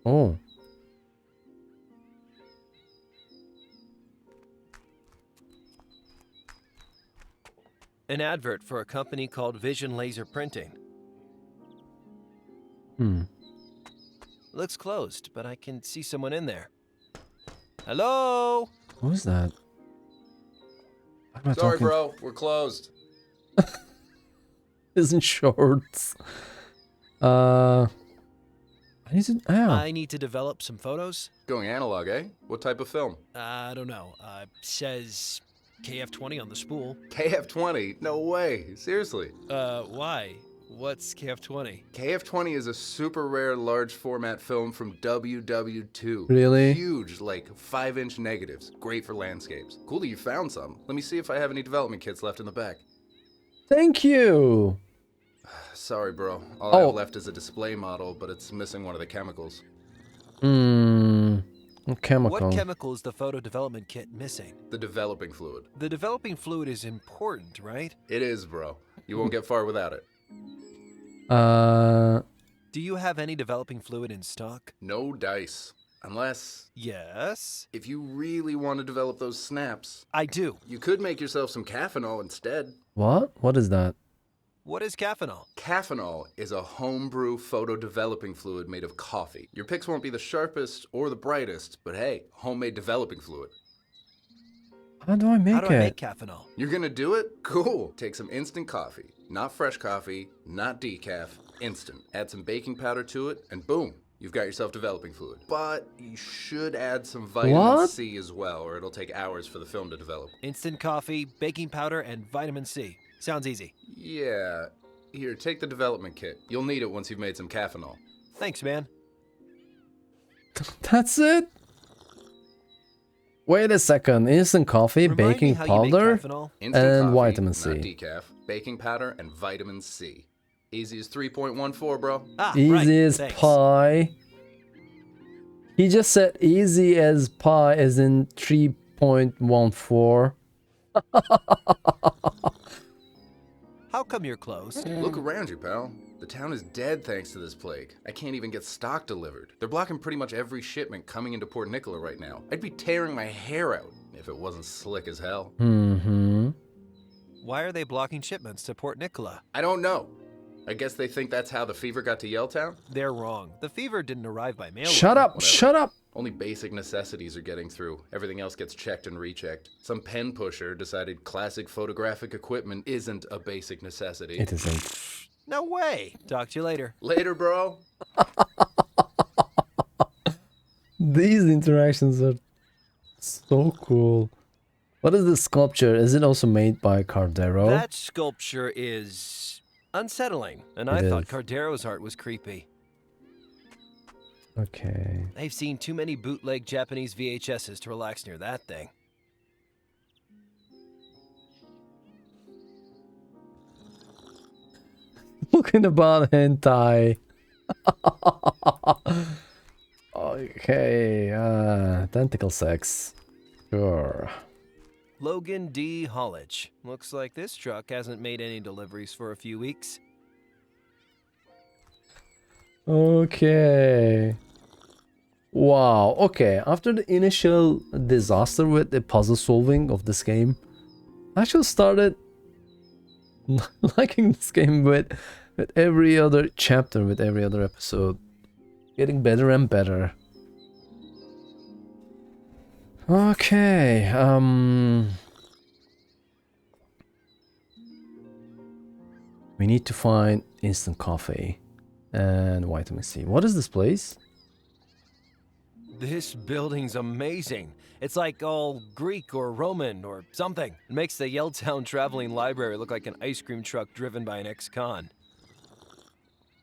Oh. An advert for a company called Vision Laser Printing. Looks closed, but I can see someone in there. Hello? Who's that? Why am I Sorry, talking? bro. We're closed. Isn't shorts. I need to develop some photos. Going analog, eh? What type of film? I don't know. Says KF20 on the spool. KF20? No way. Seriously. Why? What's KF20? KF20 is a super rare large format film from WW2. Really? Huge, like 5-inch negatives. Great for landscapes. Cool that you found some. Let me see if I have any development kits left in the back. Thank you. Sorry, bro. All I have left is a display model, but it's missing one of the chemicals. Chemical. What chemical is the photo development kit missing? The developing fluid. The developing fluid is important, right? It is, bro. You won't get far without it. Do you have any developing fluid in stock? No dice. Unless, Yes. if you really want to develop those snaps, I do. you could make yourself some caffeinol instead. What? What is that? What is caffeinol? Caffeinol is a homebrew photo developing fluid made of coffee. Your pics won't be the sharpest or the brightest, but hey, homemade developing fluid. How do I make How do I it? make caffeinol? You're gonna do it? Cool. Take some instant coffee. Not fresh coffee, not decaf, instant. Add some baking powder to it, and boom, you've got yourself developing fluid. But you should add some vitamin What? C as well, or it'll take hours for the film to develop. Instant coffee, baking powder, and vitamin C. Sounds easy. Yeah. Here, take the development kit. You'll need it once you've made some caffeinol. Thanks, man. That's it? Wait a second. Instant coffee, Remind me baking how you make powder, caffeinol. Instant and coffee, vitamin C. not decaf. Baking powder and vitamin C. Easy as 3.14, bro. Easy Right. as Thanks. pie. He just said easy as pie as in 3.14. How come you're closed? Look around you, pal. The town is dead thanks to this plague. I can't even get stock delivered. They're blocking pretty much every shipment coming into Port Nicola right now. I'd be tearing my hair out if it wasn't slick as hell. Why are they blocking shipments to Port Nicola? I don't know. I guess they think that's how the fever got to Yelltown? They're wrong. The fever didn't arrive by mail. Shut up! Whatever. Shut up! Only basic necessities are getting through. Everything else gets checked and rechecked. Some pen pusher decided classic photographic equipment isn't a basic necessity. It isn't. No way. Talk to you later. Later, bro. These interactions are so cool. What is this sculpture? Is it also made by Cardero? That sculpture is unsettling, and I thought Cardero's art was creepy. Okay. I've seen too many bootleg Japanese VHSs to relax near that thing. Talking about hentai. Okay, tentacle sex. Sure. Logan D. Hollage. Looks like this truck hasn't made any deliveries for a few weeks. Okay. Wow. Okay. After the initial disaster with the puzzle solving of this game, I actually started liking this game with every other chapter, with every other episode. Getting better and better. Okay. We need to find instant coffee and vitamin C. What is this place? This building's amazing. It's like all Greek or Roman or something. It makes the Yelltown Traveling Library look like an ice cream truck driven by an ex-con.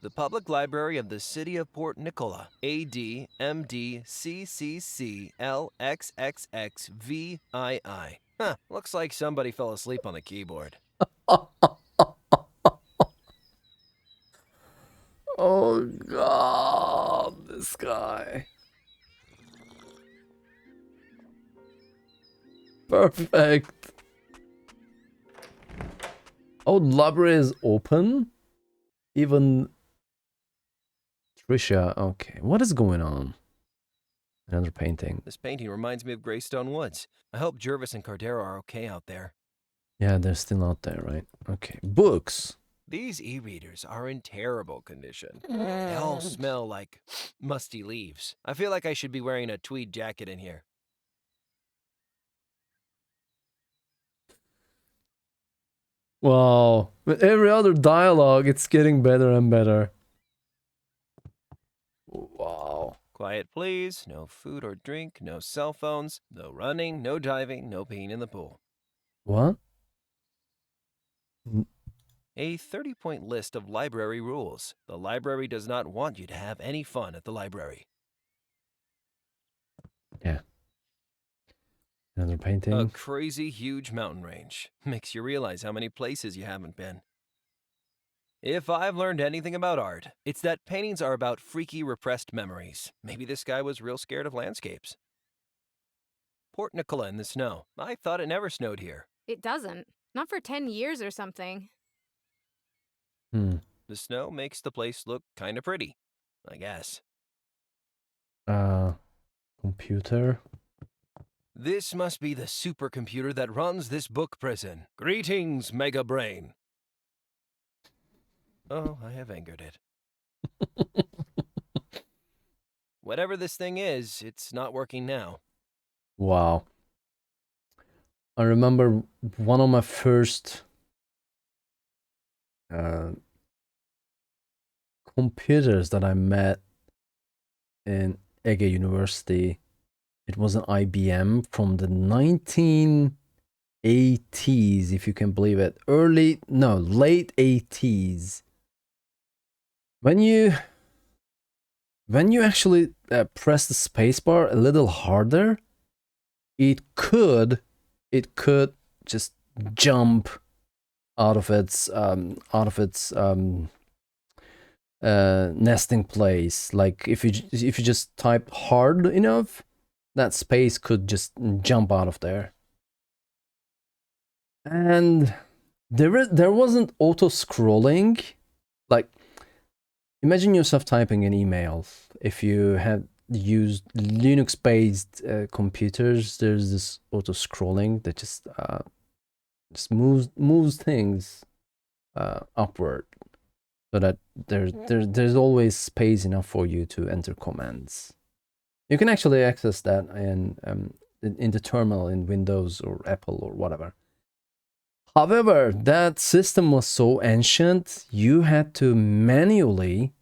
The Public Library of the City of Port Nicola. AD MD CCC LXXXVII. Huh, looks like somebody fell asleep on the keyboard. Oh god, this guy. Perfect. Oh, the library is open? Even Trisha, okay. What is going on? Another painting. This painting reminds me of Greystone Woods. I hope Jervis and Cardero are okay out there. Yeah, they're still out there, right? Okay. Books. These e-readers are in terrible condition. They all smell like musty leaves. I feel like I should be wearing a tweed jacket in here. Wow. With every other dialogue, it's getting better and better. Wow. Quiet, please. No food or drink, no cell phones, no running, no diving, no peeing in the pool. What? A 30-point list of library rules. The library does not want you to have any fun at the library. Yeah. Another A painting. crazy huge mountain range. Makes you realize how many places you haven't been. If I've learned anything about art, it's that paintings are about freaky repressed memories. Maybe this guy was real scared of landscapes. Port Nicola in the snow. I thought it never snowed here. It doesn't. Not for 10 years or something. Hmm. The snow makes the place look kind of pretty, I guess. Computer. This must be the supercomputer that runs this book prison. Greetings, Mega Brain. Oh, I have angered it. Whatever this thing is, it's not working now. Wow. I remember one of my first computers that I met in Ege University. It was an IBM from the 1980s, if you can believe it. Late 80s. When you actually press the spacebar a little harder, it could just jump out of its nesting place. Like if you just type hard enough, that space could just jump out of there. And there wasn't auto scrolling. Like, imagine yourself typing an email. If you had used Linux-based computers, there's this auto scrolling that just moves things upward, so that there's always space enough for you to enter commands. You can actually access that in the terminal in Windows or Apple or whatever. However, that system was so ancient, you had to manually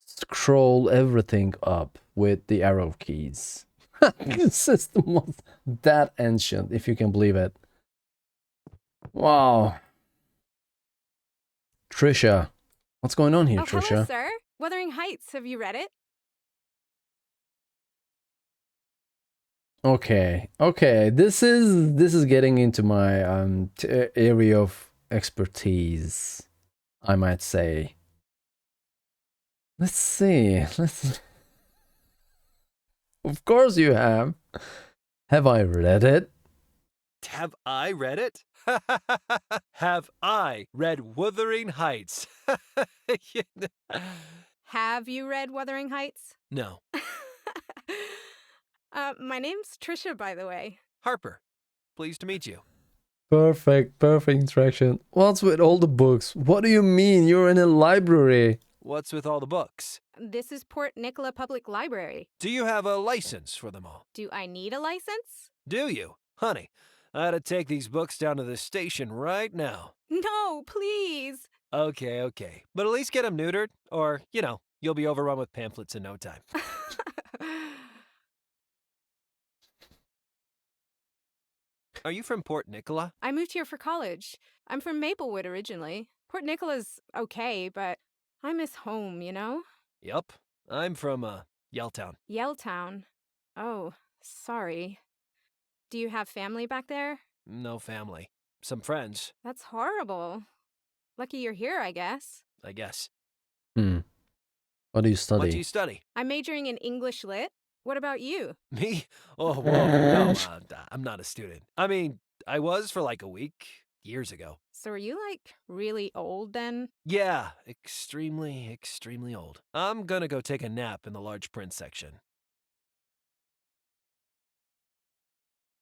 scroll everything up with the arrow keys. The system was that ancient, if you can believe it. Wow. Trisha, what's going on here, Oh, hello, Trisha? sir. Wuthering Heights. Have you read it? Okay, this is getting into my area of expertise, I might say. Let's see. Of course you have. Have I read it? Have I read it? Have I read Wuthering Heights? Have you read Wuthering Heights? No. My name's Trisha, by the way. Harper, pleased to meet you. Perfect interaction. What's with all the books? What do you mean? You're in a library. What's with all the books? This is Port Nicola Public Library. Do you have a license for them all? Do I need a license? Do you? Honey, I ought to take these books down to the station right now. No, please. Okay. But at least get them neutered, or, you'll be overrun with pamphlets in no time. Are you from Port Nicola? I moved here for college. I'm from Maplewood originally. Port Nicola's okay, but I miss home, you know? Yup. I'm from, Yelltown. Yelltown. Oh, sorry. Do you have family back there? No family. Some friends, That's horrible. Lucky you're here, I guess. I guess. What do you study? What do you study? I'm majoring in English Lit. What about you? Me? Oh, whoa, no, I'm not a student. I mean, I was for like a week. years ago. So are you, like, really old then? Yeah, extremely, extremely old. I'm gonna go take a nap in the large print section.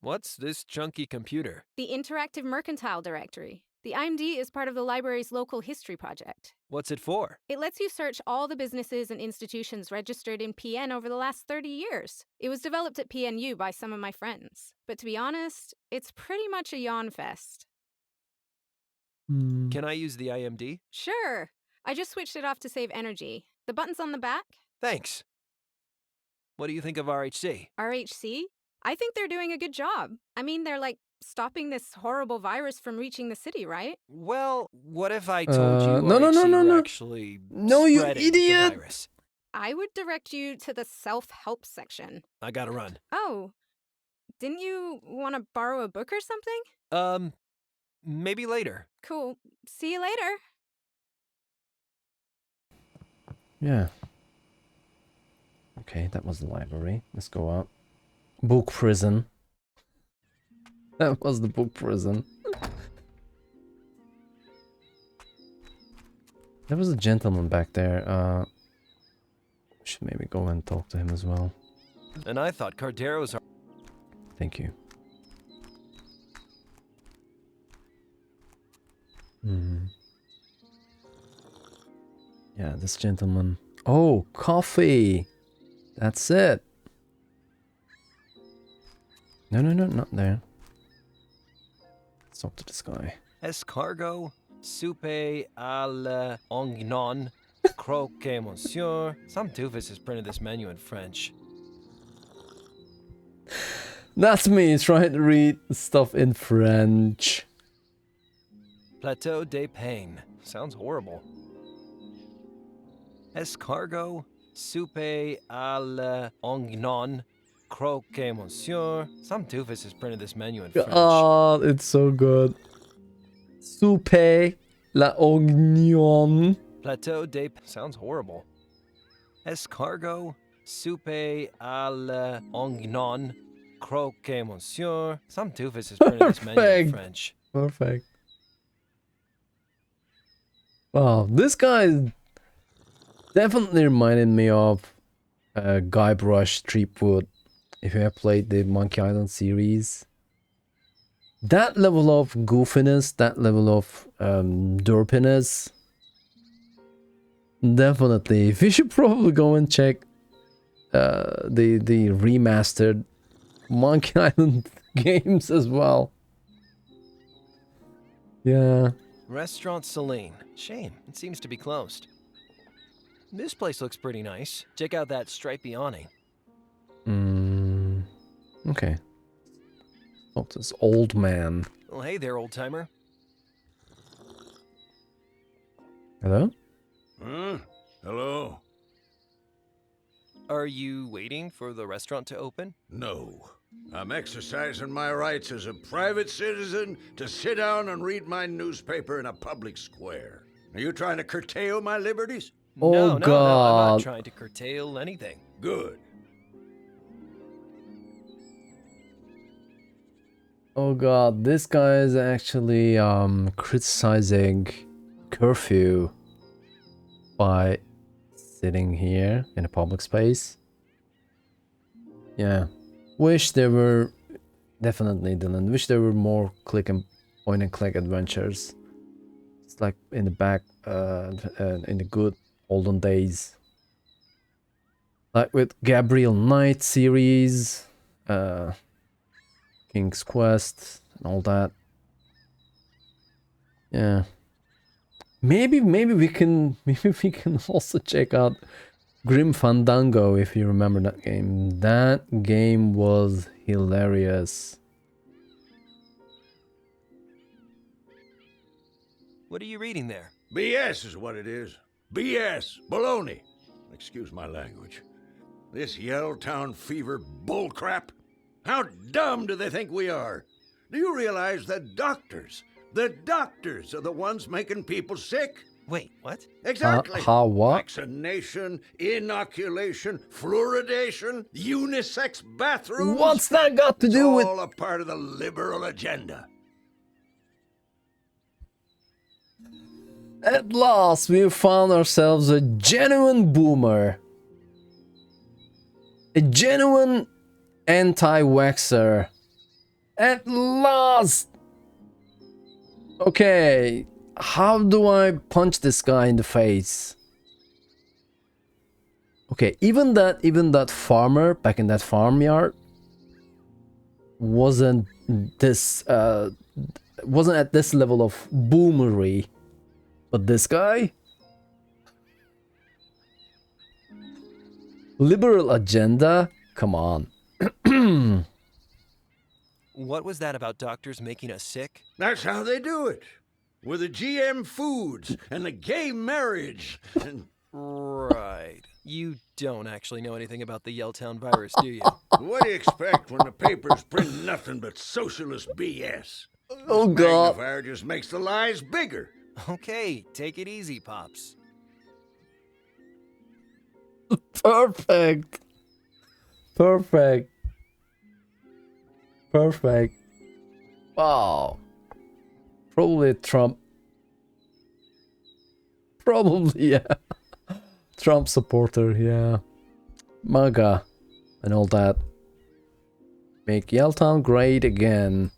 What's this chunky computer? The Interactive Mercantile Directory. The IMD is part of the library's local history project. What's it for? It lets you search all the businesses and institutions registered in PN over the last 30 years. It was developed at PNU by some of my friends. But to be honest, it's pretty much a yawn fest. Can I use the IMD? Sure. I just switched it off to save energy. The button's on the back. Thanks. What do you think of RHC? RHC? I think they're doing a good job. I mean, they're like stopping this horrible virus from reaching the city, right? Well, what if I told you no, RHC were no. actually No, you spreading idiot! the virus? I would direct you to the self-help section. I gotta run. Oh, didn't you want to borrow a book or something? Maybe later. Cool. See you later. Yeah. Okay, that was the library. Let's go up. Book prison. That was the book prison. There was a gentleman back there. Should maybe go and talk to him as well. And I thought Cardero's... Thank you. Hmm. Yeah, this gentleman. Oh, coffee! That's it. No, not there. Let's talk to this guy. Escargot, soupe à l'ongnon, croque monsieur. Some doofus has printed this menu in French. That's me trying to read stuff in French. Plateau des Pains. Sounds horrible. Escargot, soupe à l'ongnon, croque monsieur. Some doofus has printed this menu in French. Oh, it's so good. Soupe la oignon. Plateau des... Sounds horrible. Escargot, soupe à l'ongnon, croque monsieur. Some doofus has printed this menu in Perfect. French. Perfect. Wow, this guy definitely reminded me of Guybrush Threepwood. If you have played the Monkey Island series, that level of goofiness, that level of derpiness, definitely. We should probably go and check the remastered Monkey Island games as well. Yeah. Restaurant Celine. Shame, it seems to be closed. This place looks pretty nice. Check out that stripy awning. Okay. Oh, this old man. Well, hey there, old-timer. Hello? Huh? Hello? Are you waiting for the restaurant to open? No. I'm exercising my rights as a private citizen to sit down and read my newspaper in a public square. Are you trying to curtail my liberties? Oh, No, I'm God. not trying to curtail anything. Good. Oh god, this guy is actually criticizing curfew by sitting here in a public space. Yeah. Wish there were, definitely Dylan, wish there were more click and point and click adventures. It's like in the back, in the good olden days. Like with Gabriel Knight series, King's Quest and all that. Yeah. Maybe we can also check out Grim Fandango if you remember that game. That game was hilarious. What are you reading there? BS is what it is. BS. Baloney. Excuse my language. This Yelltown fever bullcrap. How dumb do they think we are? Do you realize that the doctors are the ones making people sick? Wait, what? Exactly. How what? Vaccination, inoculation, fluoridation, unisex bathrooms. What's that got to do with... All a part of the liberal agenda. At last, we found ourselves a genuine boomer. A genuine anti-waxer. At last! Okay, how do I punch this guy in the face? Okay, even that farmer back in that farmyard wasn't at this level of boomery. But this guy? Liberal agenda? Come on. What was that about doctors making us sick? That's how they do it. With the GM foods and the gay marriage and... Right. You don't actually know anything about the Yelltown virus, do you? What do you expect when the papers print nothing but socialist BS? Oh This god. magnifier just makes the lies bigger. Okay, take it easy, Pops. Perfect. Perfect. Perfect. Wow. Probably Trump. Probably, yeah. Trump supporter, yeah. MAGA and all that. Make Yelltown great again.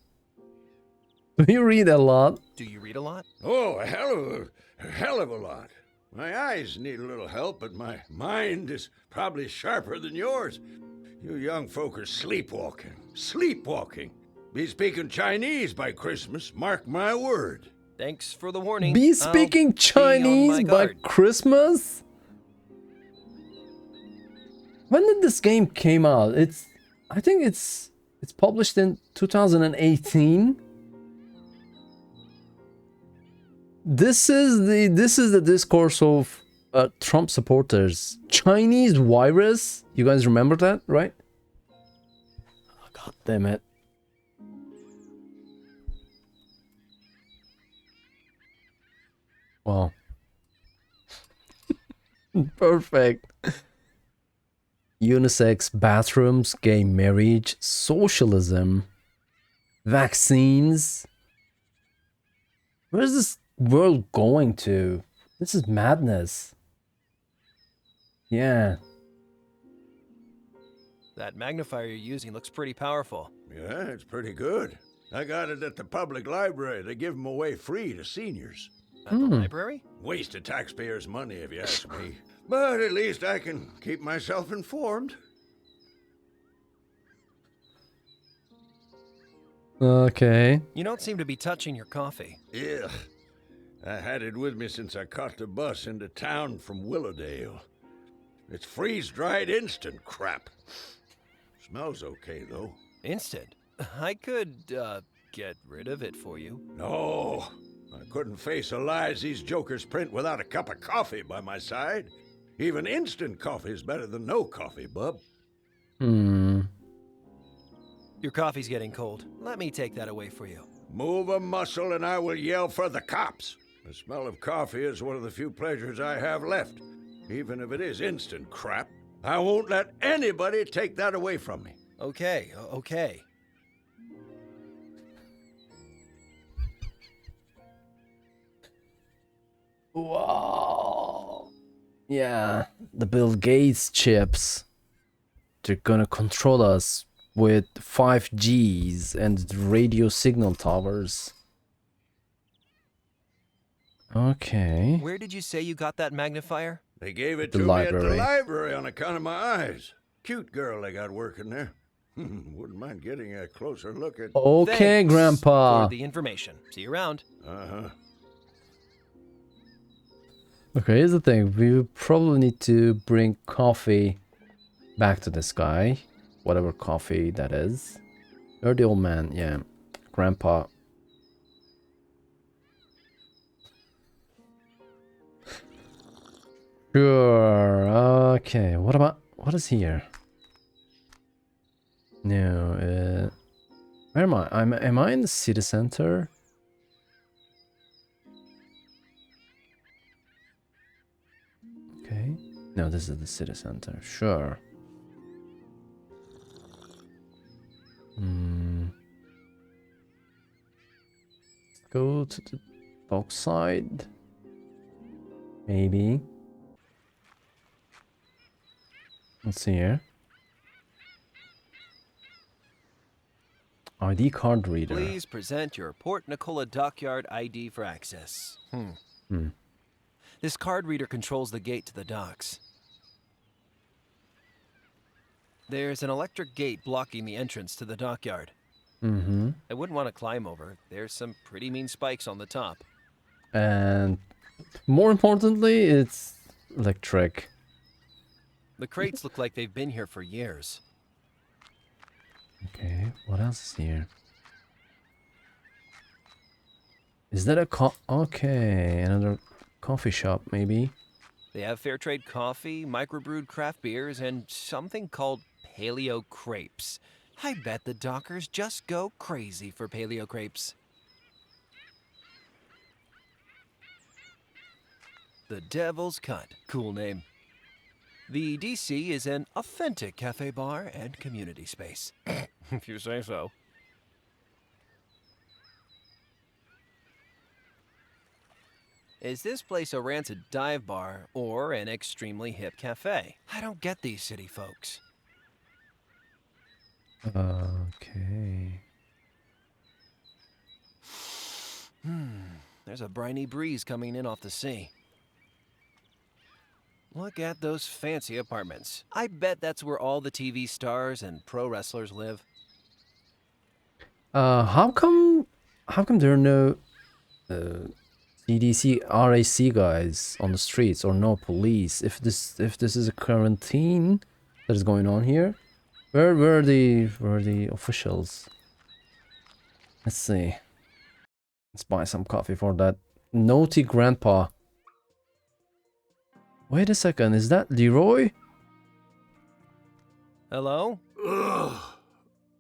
Do you read a lot? Do you read a lot? Oh, a hell of a lot. My eyes need a little help, but my mind is probably sharper than yours. You young folk are sleepwalking. Sleepwalking. Be speaking Chinese by Christmas, mark my word. Thanks for the warning. Be I'll speaking be on my Chinese by guard. Christmas? When did this game came out? I think it's published in 2018. This is the discourse of Trump supporters. Chinese virus. You guys remember that, right? Oh, God damn it. Wow. Perfect. Unisex bathrooms, gay marriage, socialism, vaccines. Where's this world going to? This is madness. Yeah. That magnifier you're using looks pretty powerful. Yeah, it's pretty good. I got it at the public library. They give them away free to seniors. At the library? Waste of taxpayers' money, if you ask me. But at least I can keep myself informed. Okay. You don't seem to be touching your coffee. Ugh. I had it with me since I caught the bus into town from Willowdale. It's freeze-dried instant crap. Smells okay, though. Instant. I could, get rid of it for you. No, I couldn't face the lies these jokers print without a cup of coffee by my side. Even instant coffee is better than no coffee, bub. Your coffee's getting cold. Let me take that away for you. Move a muscle and I will yell for the cops. The smell of coffee is one of the few pleasures I have left. Even if it is instant crap, I won't let anybody take that away from me. Okay, okay. Wow. Yeah, the Bill Gates chips. They're gonna control us with 5Gs and radio signal towers. Okay. Where did you say you got that magnifier? They gave it The to me at the library. library on account of my eyes. Cute girl they got working there. Wouldn't mind getting a closer look at... Okay, Thanks Grandpa. for the information. See you around. Uh-huh. Okay, here's the thing. We will probably need to bring coffee back to this guy. Whatever coffee that is. You're the old man, yeah. Grandpa. Sure. Okay. What is here? No. Where am I? Am I in the city center? Okay. No, this is the city center. Sure. Go to the Dockside. Maybe. Let's see here. ID card reader. Please present your Port Nicola Dockyard ID for access. Hmm. This card reader controls the gate to the docks. There's an electric gate blocking the entrance to the dockyard. Mm-hmm. I wouldn't want to climb over. There's some pretty mean spikes on the top. And more importantly, it's electric. The crates look like they've been here for years. Okay, what else is here? Is that a okay, another coffee shop maybe? They have fair trade coffee, microbrewed craft beers, and something called paleo crepes. I bet the dockers just go crazy for paleo crepes. The Devil's Cut. Cool name. The DC is an authentic cafe bar and community space. If you say so. Is this place a rancid dive bar or an extremely hip cafe? I don't get these city folks. Okay. There's a briny breeze coming in off the sea. Look at those fancy apartments. I bet that's where all the TV stars and pro wrestlers live. How come there are no CDC RAC guys on the streets or no police? If this is a quarantine that is going on here, where are the officials? Let's see. Let's buy some coffee for that naughty grandpa. Wait a second, is that Leroy? Hello? Ugh.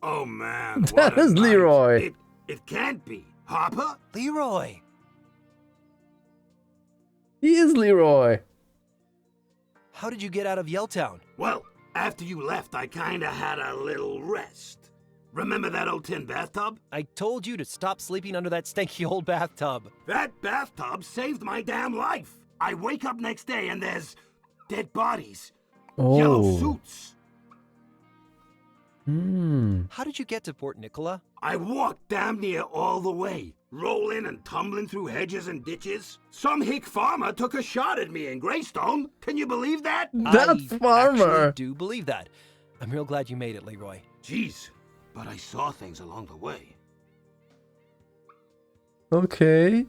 Oh man. That is Leroy. It can't be. Harper? Leroy! He is Leroy. How did you get out of Yelltown? Well, after you left, I kinda had a little rest. Remember that old tin bathtub? I told you to stop sleeping under that stanky old bathtub. That bathtub saved my damn life. I wake up next day and there's dead bodies. Yellow Oh. suits. How did you get to Port Nicola? I walked damn near all the way, rolling and tumbling through hedges and ditches. Some hick farmer took a shot at me in Greystone. Can you believe that? That I farmer. actually do believe that. I'm real glad you made it, Leroy. Jeez, but I saw things along the way. Okay.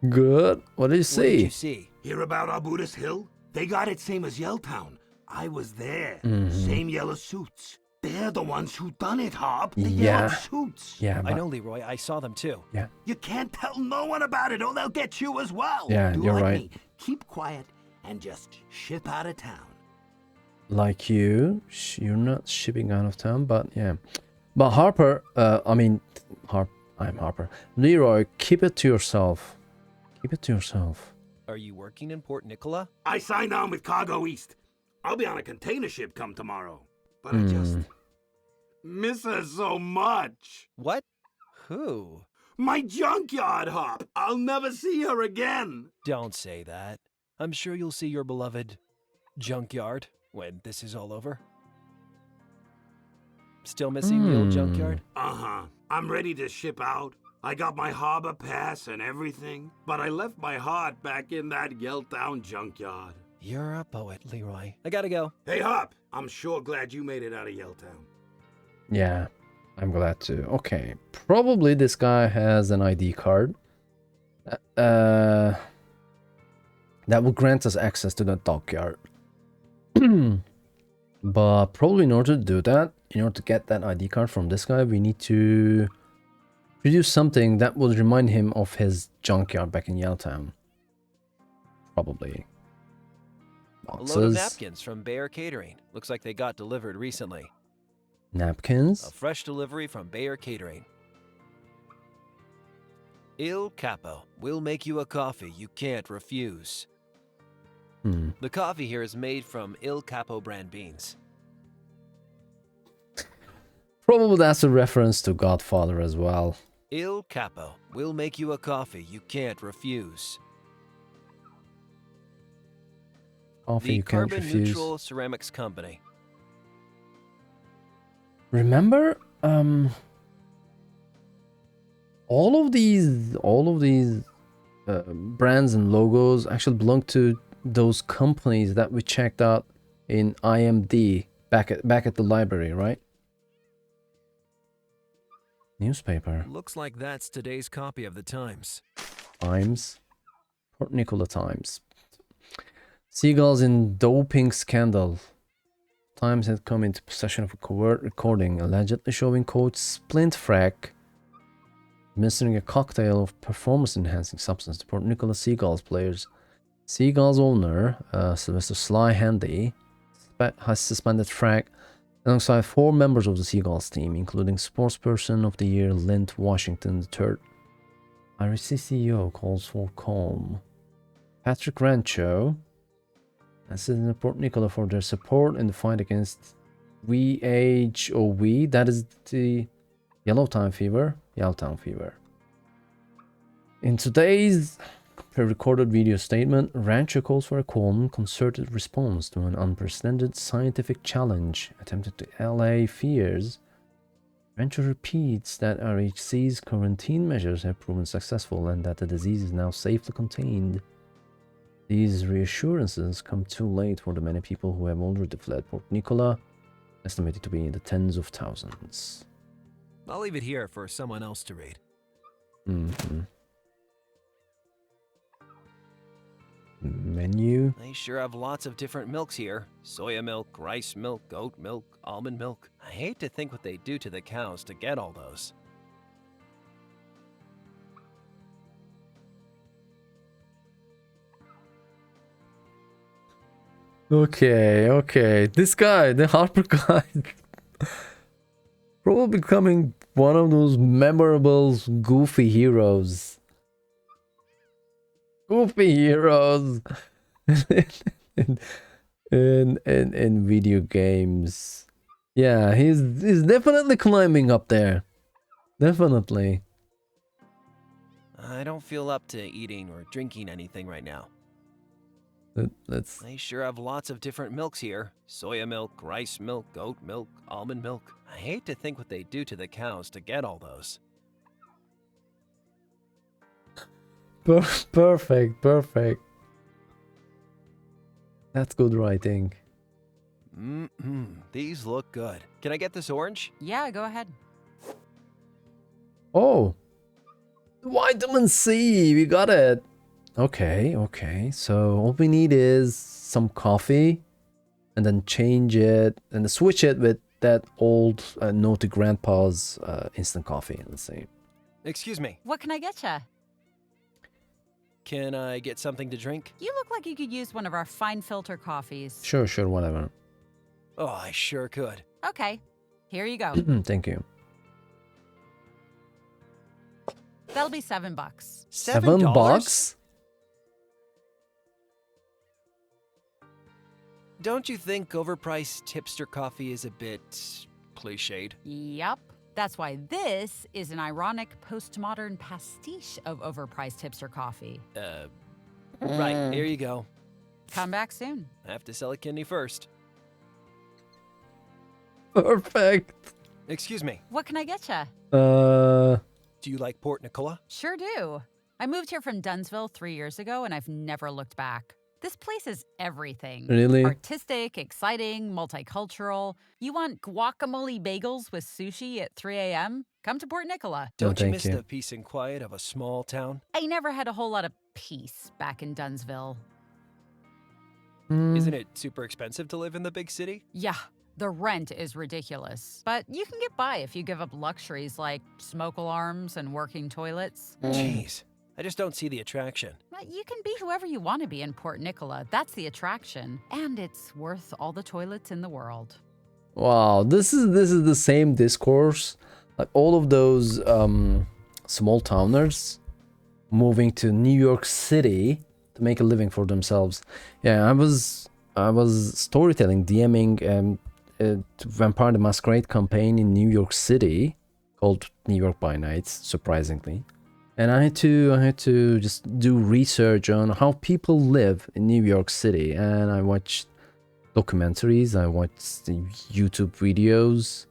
Good. What did you What did see? you see? Hear about Arbutus Hill? They got it same as Yelltown. I was there. Mhm. Same yellow suits. They're the ones who done it, Harp. The Yeah. yellow suits. Yeah, I but know, Leroy. I saw them too. You can't tell no one about it or they'll get you as well. Yeah, Do you're like right. me. Keep quiet and just ship out of town. like you're not shipping out of town, but yeah. But Harper, I'm Harper. Leroy, keep it to yourself. Keep it to yourself. Are you working in Port Nicola? I signed on with Cargo East. I'll be on a container ship come tomorrow. But I just miss her so much. What? Who? My junkyard, Hop. I'll never see her again. Don't say that. I'm sure you'll see your beloved junkyard when this is all over. Still missing the old junkyard? Uh-huh. I'm ready to ship out. I got my harbor pass and everything, but I left my heart back in that Yelltown junkyard. You're a poet, Leroy. I gotta go. Hey, Hop, I'm sure glad you made it out of Yelltown. Yeah, I'm glad to. Okay, probably this guy has an ID card. That will grant us access to the dockyard. But probably in order to do that, in order to get that ID card from this guy, we need to produce something that will remind him of his junkyard back in Yelltown. Probably. A Boxes. load of napkins from Bayer Catering. Looks like they got delivered recently. Napkins. A fresh delivery from Bayer Catering. Il Capo. We'll make you a coffee you can't refuse. The coffee here is made from Il Capo brand beans. Probably that's a reference to Godfather as well. Il Capo. We'll make you a coffee you can't refuse. Coffee The you can't Carbon refuse. Neutral Ceramics Company. Remember, all of these brands and logos actually belong to those companies that we checked out in IMD back at the library, right? Newspaper. Looks like that's today's copy of the Times. Times. Port Nicola Times. Seagulls in doping scandal. Times had come into possession of a covert recording allegedly showing coach Splint Frack administering a cocktail of performance-enhancing substance to Port Nicola Seagulls players. Seagulls owner, Sylvester Sly Handy, has suspended Frack alongside 4 members of the Seagulls team, including Sportsperson of the Year Lint Washington III. Irish CEO calls for calm. Patrick Rancho and Citizen of Port Nicola for their support in the fight against VHOV, that is the Yelltown fever. In today's pre-recorded video statement, Rancho calls for a calm, concerted response to an unprecedented scientific challenge attempted to allay fears. Rancho repeats that RHC's quarantine measures have proven successful and that the disease is now safely contained. These reassurances come too late for the many people who have already fled Port Nicola, estimated to be in the tens of thousands. I'll leave it here for someone else to read. Menu. They sure have lots of different milks here. Soya milk, rice milk, goat milk, almond milk. I hate to think what they do to the cows to get all those. Okay. This guy, the Harper guy, probably becoming one of those memorable goofy heroes. in video games. Yeah, he's definitely climbing up there. Definitely. I don't feel up to eating or drinking anything right now. Let's. They sure have lots of different milks here. Soya milk, rice milk, goat milk, almond milk. I hate to think what they do to the cows to get all those. Perfect. That's good writing. These look good. Can I get this orange? Yeah, go ahead. Oh, vitamin C, we got it. Okay. So all we need is some coffee, and then change it and switch it with that old naughty grandpa's instant coffee. Let's see. Excuse me. What can I get ya? Can I get something to drink? You look like you could use one of our fine filter coffees. Sure, whatever. Oh, I sure could. Okay, here you go. Thank you. That'll be $7. $7? Don't you think overpriced tipster coffee is a bit cliched? Yup. That's why this is an ironic postmodern pastiche of overpriced hipster coffee. Right, here you go. Come back soon. I have to sell a kidney first. Perfect. Excuse me. What can I get ya? Do you like Port Nicola? Sure do. I moved here from Dunsville 3 years ago, and I've never looked back. This place is everything. Really? Artistic, exciting, multicultural. You want guacamole bagels with sushi at 3 a.m.? Come to Port Nicola. Don't you thank miss you. the peace and quiet of a small town? I never had a whole lot of peace back in Dunsville. Isn't it super expensive to live in the big city? Yeah, the rent is ridiculous. But you can get by if you give up luxuries like smoke alarms and working toilets. Jeez, I just don't see the attraction. But you can be whoever you want to be in Port Nicola. That's the attraction. And it's worth all the toilets in the world. Wow, this is the same discourse. Like all of those small towners moving to New York City to make a living for themselves. Yeah, I was storytelling, DMing to Vampire the Masquerade campaign in New York City called New York by Night, surprisingly. And I had to just do research on how people live in New York City, and I watched documentaries, I watched the YouTube videos,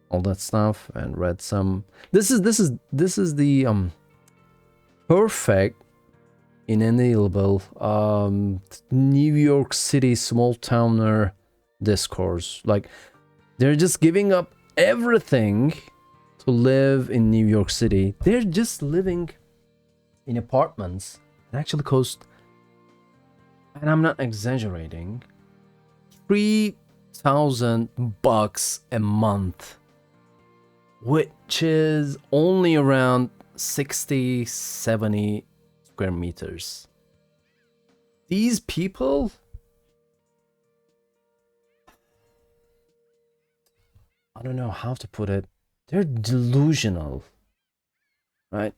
all that stuff, and read some. This is the perfect, inalienable New York City small towner discourse. Like, they're just giving up everything to live in New York City. They're just living in apartments that actually cost, and I'm not exaggerating, $3,000 a month, which is only around 60, 70 square meters. These people, I don't know how to put it, they're delusional, right?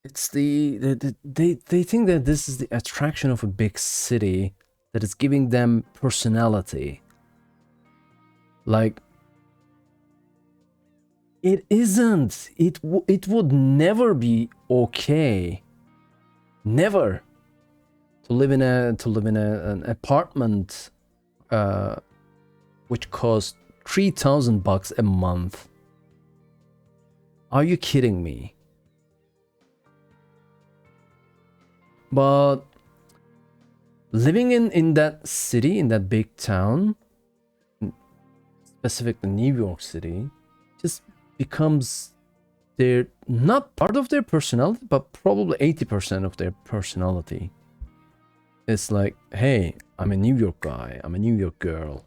It's they think that this is the attraction of a big city that is giving them personality. Like, it isn't. It would never be okay, never, to live in an apartment which costs $3,000 a month. Are you kidding me? But living in that city, in that big town, specifically New York City, just becomes their, not part of their personality, but probably 80% of their personality. It's like, hey, I'm a New York guy, I'm a New York girl,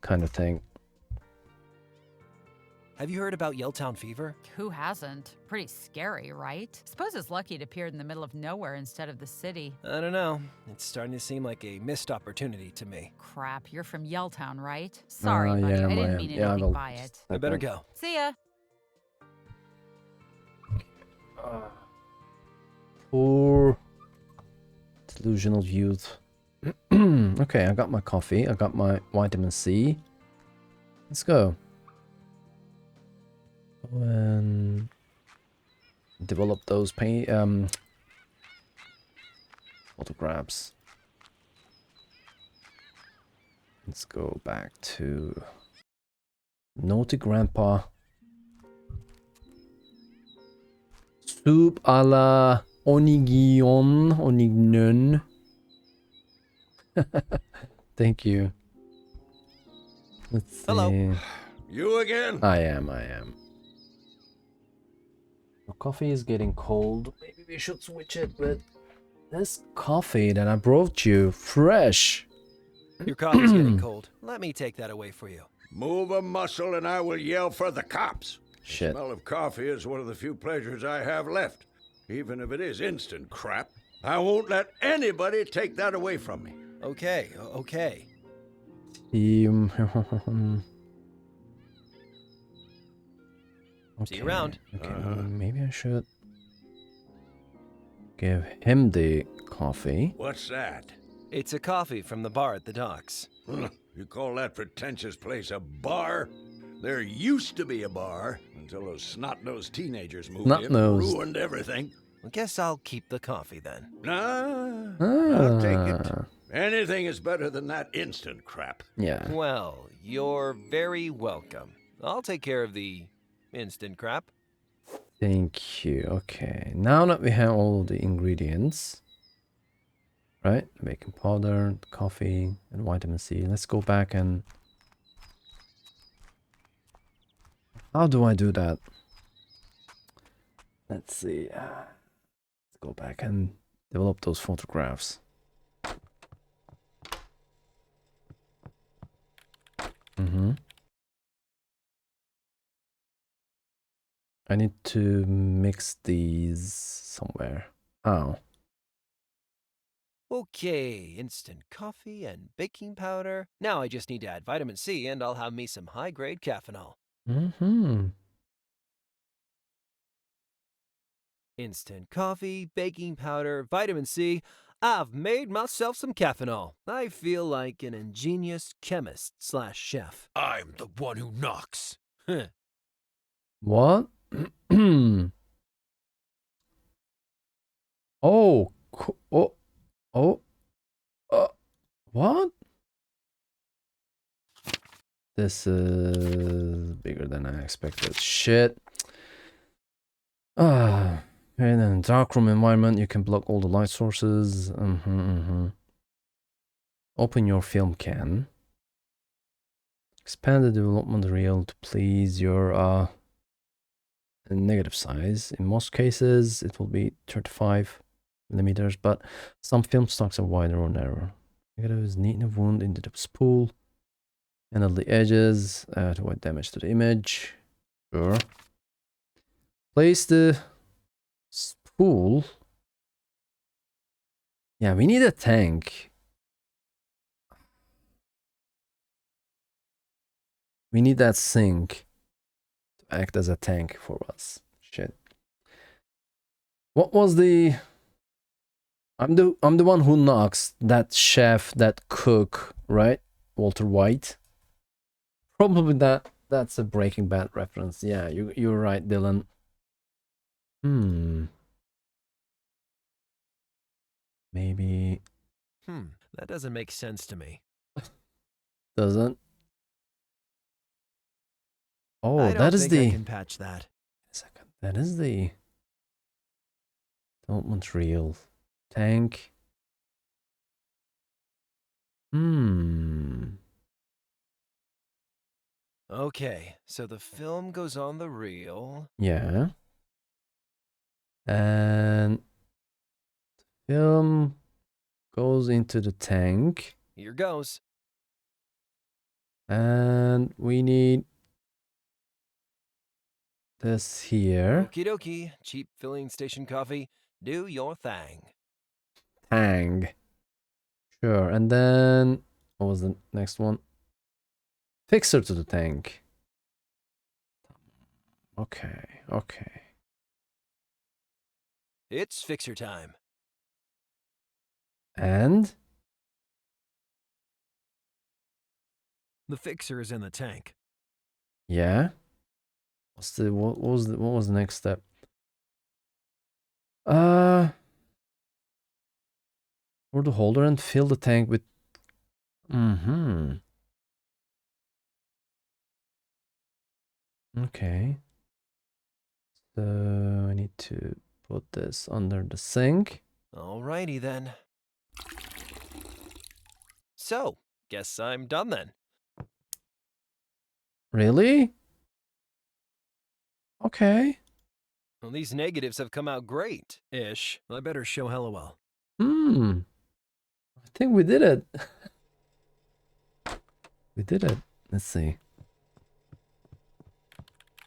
kind of thing. Have you heard about Yelltown fever? Who hasn't? Pretty scary, right? Suppose it's lucky it appeared in the middle of nowhere instead of the city. I don't know. It's starting to seem like a missed opportunity to me. Crap, you're from Yelltown, right? Sorry, buddy, Yeah, I didn't mean anything by it. I better go. See ya. Poor delusional youth. Okay, I got my coffee, I got my vitamin C. Let's go. And develop those photographs. Let's go back to Naughty Grandpa. Soup a la Onignon. Thank you. Let's see. Hello. You again? I am. The coffee is getting cold. Maybe we should switch it, but this coffee that I brought you, fresh. Your coffee's getting cold. Let me take that away for you. Move a muscle and I will yell for the cops. Shit. The smell of coffee is one of the few pleasures I have left. Even if it is instant crap, I won't let anybody take that away from me. Okay. Okay, See you around. Okay, maybe I should give him the coffee. What's that? It's a coffee from the bar at the docks. You call that pretentious place a bar? There used to be a bar until those snot-nosed teenagers moved in and Snot-nosed. ruined everything. I guess I'll keep the coffee then. I'll take it. Anything is better than that instant crap. Yeah. Well, you're very welcome. I'll take care of the instant crap. Thank you. Okay, now that we have all the ingredients, right? Baking powder, coffee, and vitamin C. Let's go back and... How do I do that? Let's see. Let's go back and develop those photographs. I need to mix these somewhere. Oh. Okay, instant coffee and baking powder. Now I just need to add vitamin C and I'll have me some high-grade caffeinol. Instant coffee, baking powder, vitamin C. I've made myself some caffeinol. I feel like an ingenious chemist/chef. I'm the one who knocks. What? Oh, oh, oh, what? This is bigger than I expected. Shit. Ah, in a darkroom environment, you can block all the light sources. Open your film can. Expand the development reel to please your negative size. In most cases, it will be 35 millimeters, but some film stocks are wider or narrower. Negative is neat enough wound into the spool. Handle the edges to avoid damage to the image. Sure. Place the spool. Yeah, we need a tank. We need that sink to act as a tank for us. Shit. What was the... I'm the one who knocks. That chef, that cook, right? Walter White. Probably that's a Breaking Bad reference. Yeah, you're right, Dylan. Maybe. That doesn't make sense to me. Doesn't. Oh, I that don't is think the... I can patch that. Second. That is the development reel. Tank. Okay, so the film goes on the reel. Yeah. And film goes into the tank. Here goes. And we need this here. Okie dokie, cheap filling station coffee. Do your thing. Tang. Sure. And then what was the next one? Fixer to the tank. Okay. Okay. It's fixer time. And The fixer is in the tank. yeah. What was the next step? For the holder and fill the tank with Okay. So I need to put this under the sink. Alrighty then. So, guess I'm done then. Really? Okay. Well, these negatives have come out great-ish. I better show Hellowell. I think we did it. We did it. Let's see.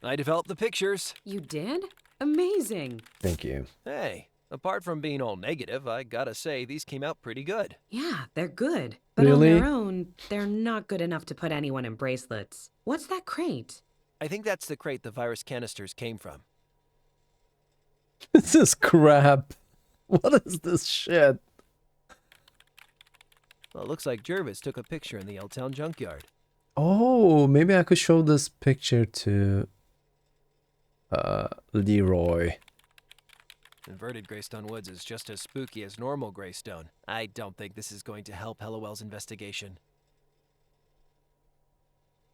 I developed the pictures. You did? Amazing. Thank you. Hey, apart from being all negative, I gotta say these came out pretty good. Yeah, they're good. But Really? on their own, they're not good enough to put anyone in bracelets. What's that crate? I think that's the crate the virus canisters came from. This is crap. What is this shit? Well, it looks like Jervis took a picture in the Yelltown junkyard. Oh, maybe I could show this picture to Leroy. Inverted Greystone Woods is just as spooky as normal Greystone. I don't think this is going to help Hellowell's investigation.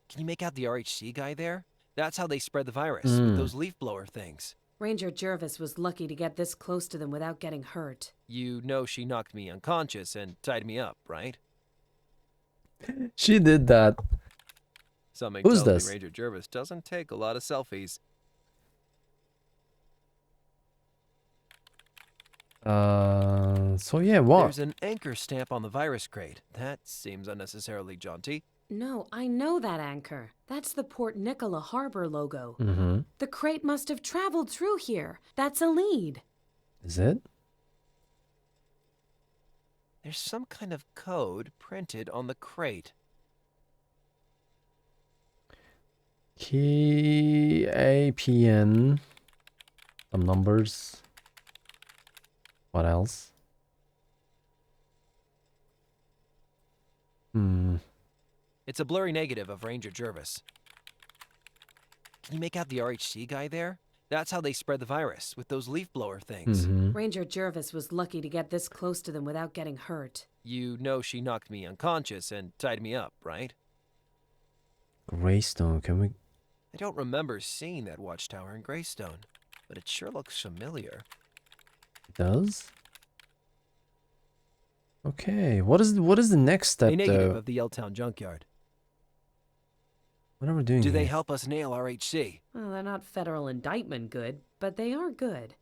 Can you make out the RHC guy there? That's how they spread the virus, with those leaf blower things. Ranger Jervis was lucky to get this close to them without getting hurt. You know she knocked me unconscious and tied me up, right? She did that. Something Who's tells this? me Ranger Jervis doesn't take a lot of selfies. So yeah, what? There's an anchor stamp on the virus crate. That seems unnecessarily jaunty. No, I know that anchor. That's the Port Nicola Harbor logo. Mm-hmm. The crate must have traveled through here. That's a lead. Is it? There's some kind of code printed on the crate. Key APN. Some numbers. What else? It's a blurry negative of Ranger Jervis. Can you make out the RHC guy there? That's how they spread the virus, with those leaf blower things. Ranger Jervis was lucky to get this close to them without getting hurt. You know she knocked me unconscious and tied me up, right? Greystone, can we... I don't remember seeing that watchtower in Greystone, but it sure looks familiar. It does? Okay, what is the next step, A negative though? of the Yelltown junkyard. What are we doing Do they here? help us nail RHC? Well, they're not federal indictment good, but they are good.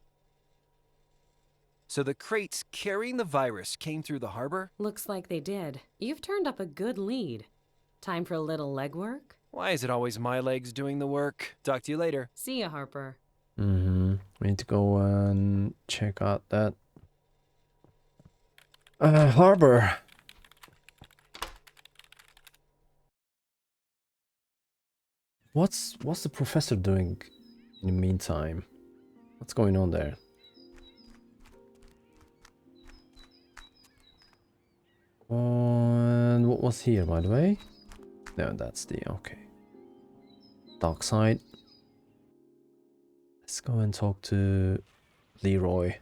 So the crates carrying the virus came through the harbor? Looks like they did. You've turned up a good lead. Time for a little legwork? Why is it always my legs doing the work? Talk to you later. See ya, Harper. We need to go and check out that harbor. What's the professor doing in the meantime? What's going on there? And what was here, by the way? No, that's the okay. Dockside. Let's go and talk to Leroy.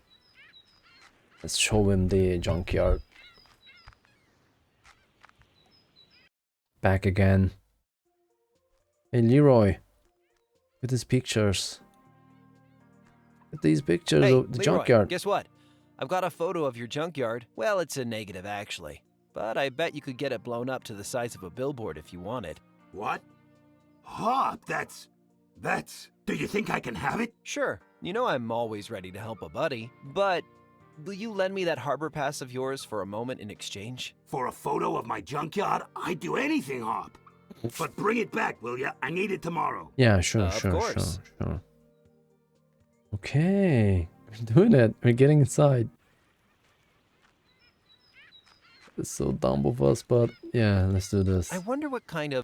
Let's show him the junkyard. Back again. Hey Leroy. Look at these pictures. Look at these pictures Hey, of the Leroy, junkyard. guess what? I've got a photo of your junkyard. Well, it's a negative, actually. But I bet you could get it blown up to the size of a billboard if you wanted. What? Hop, that's... Do you think I can have it? Sure, you know I'm always ready to help a buddy. But will you lend me that harbor pass of yours for a moment in exchange? For a photo of my junkyard? I'd do anything, Hop. But bring it back, will ya? I need it tomorrow. Yeah, sure. Okay, we're doing it. We're getting inside. It's so dumb of us, but yeah, let's do this. I wonder what kind of...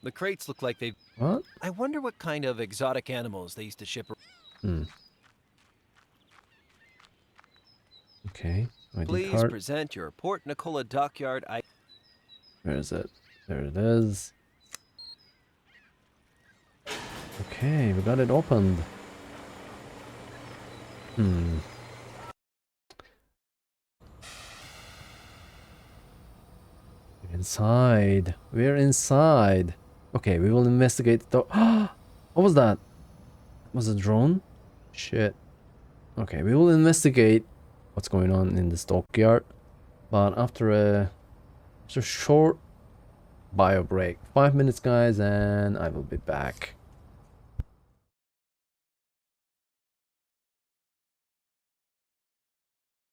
The crates look like they've... What? I wonder what kind of exotic animals they used to ship... Okay. ID Please card. present your Port Nicola Dockyard... Where is it? There it is. Okay, we got it opened. We're inside. We're inside. Okay, we will investigate the... What was that? Was it a drone? Shit. Okay, we will investigate what's going on in the stockyard. But after a short bio break. 5 minutes, guys, and I will be back.